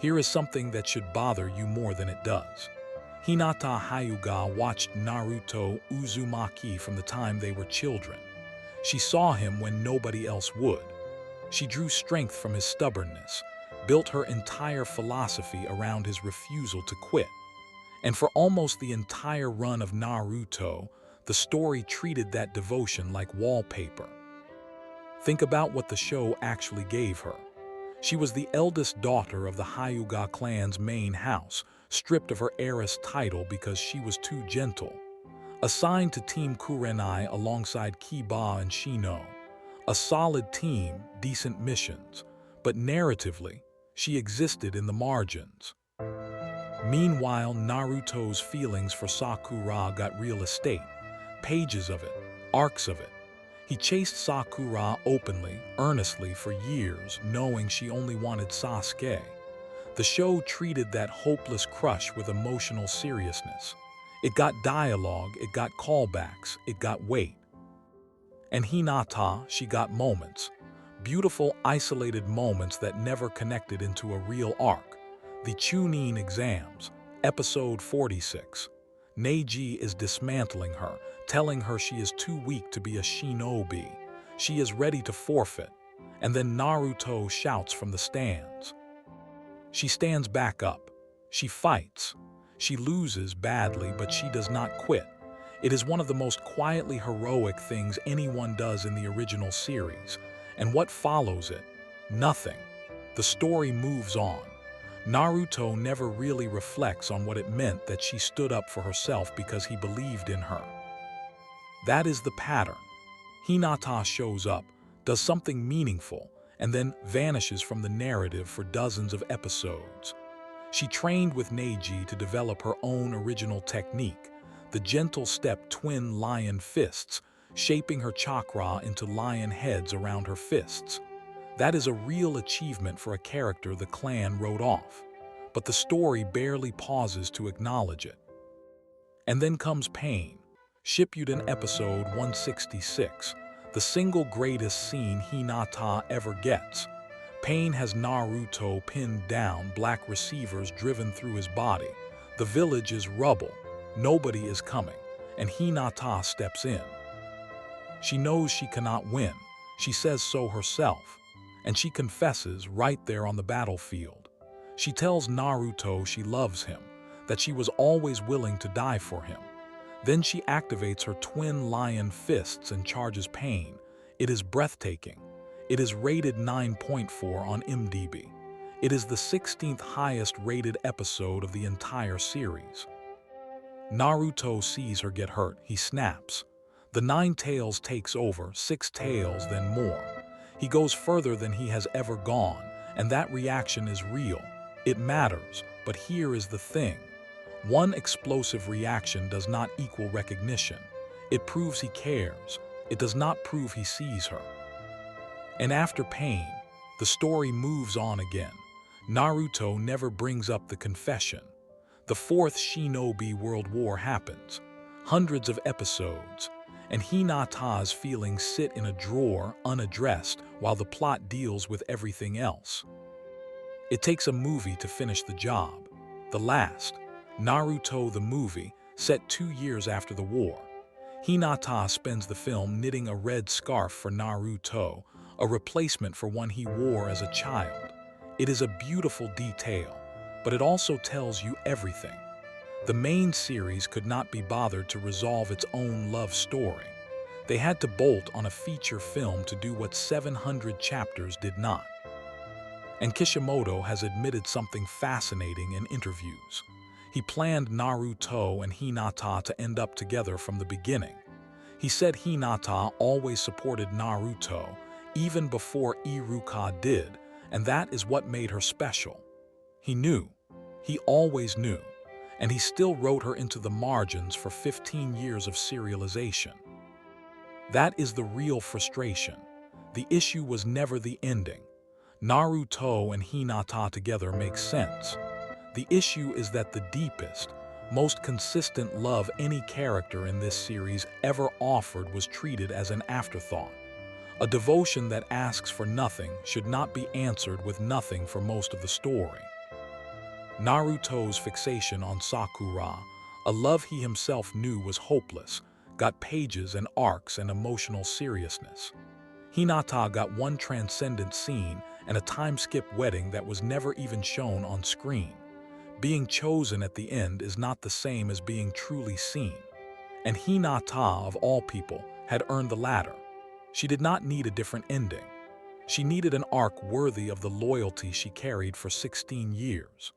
Here is something that should bother you more than it does. Hinata Hyuga watched Naruto Uzumaki from the time they were children. She saw him when nobody else would. She drew strength from his stubbornness, built her entire philosophy around his refusal to quit. And for almost the entire run of Naruto, the story treated that devotion like wallpaper. Think about what the show actually gave her. She was the eldest daughter of the Hyuga clan's main house, stripped of her heiress title because she was too gentle. Assigned to Team Kurenai alongside Kiba and Shino. A solid team, decent missions, but narratively, she existed in the margins. Meanwhile, Naruto's feelings for Sakura got real estate. Pages of it, arcs of it. He chased Sakura openly, earnestly for years, knowing she only wanted Sasuke. The show treated that hopeless crush with emotional seriousness. It got dialogue, it got callbacks, it got weight. And Hinata, she got moments. Beautiful, isolated moments that never connected into a real arc. The Chunin Exams, episode 46. Neji is dismantling her, telling her she is too weak to be a shinobi. She is ready to forfeit. And then Naruto shouts from the stands. She stands back up. She fights. She loses badly, but she does not quit. It is one of the most quietly heroic things anyone does in the original series. And what follows it? Nothing. The story moves on. Naruto never really reflects on what it meant that she stood up for herself because he believed in her. That is the pattern. Hinata shows up, does something meaningful, and then vanishes from the narrative for dozens of episodes. She trained with Neji to develop her own original technique, the gentle step twin lion fists, shaping her chakra into lion heads around her fists. That is a real achievement for a character the clan wrote off, but the story barely pauses to acknowledge it. And then comes Pain, Shippuden episode 166, the single greatest scene Hinata ever gets. Pain has Naruto pinned down, black receivers driven through his body. The village is rubble, nobody is coming, and Hinata steps in. She knows she cannot win, she says so herself. And she confesses right there on the battlefield. She tells Naruto she loves him, that she was always willing to die for him. Then she activates her twin lion fists and charges Pain. It is breathtaking. It is rated 9.4 on IMDb. It is the 16th highest rated episode of the entire series. Naruto sees her get hurt. He snaps. The 9 tails takes over, 6 tails, then more. He goes further than he has ever gone, and that reaction is real. It matters, but here is the thing. One explosive reaction does not equal recognition. It proves he cares. It does not prove he sees her. And after Pain, the story moves on again. Naruto never brings up the confession. The 4th Shinobi World War happens. Hundreds of episodes. And Hinata's feelings sit in a drawer, unaddressed, while the plot deals with everything else. It takes a movie to finish the job. The last, Naruto the Movie, set 2 years after the war. Hinata spends the film knitting a red scarf for Naruto, a replacement for one he wore as a child. It is a beautiful detail, but it also tells you everything. The main series could not be bothered to resolve its own love story. They had to bolt on a feature film to do what 700 chapters did not. And Kishimoto has admitted something fascinating in interviews. He planned Naruto and Hinata to end up together from the beginning. He said Hinata always supported Naruto, even before Iruka did, and that is what made her special. He knew. He always knew. And he still wrote her into the margins for 15 years of serialization. That is the real frustration. The issue was never the ending. Naruto and Hinata together makes sense. The issue is that the deepest, most consistent love any character in this series ever offered was treated as an afterthought. A devotion that asks for nothing should not be answered with nothing for most of the story. Naruto's fixation on Sakura, a love he himself knew was hopeless, got pages and arcs and emotional seriousness. Hinata got one transcendent scene and a time-skip wedding that was never even shown on screen. Being chosen at the end is not the same as being truly seen. And Hinata, of all people, had earned the latter. She did not need a different ending. She needed an arc worthy of the loyalty she carried for 16 years.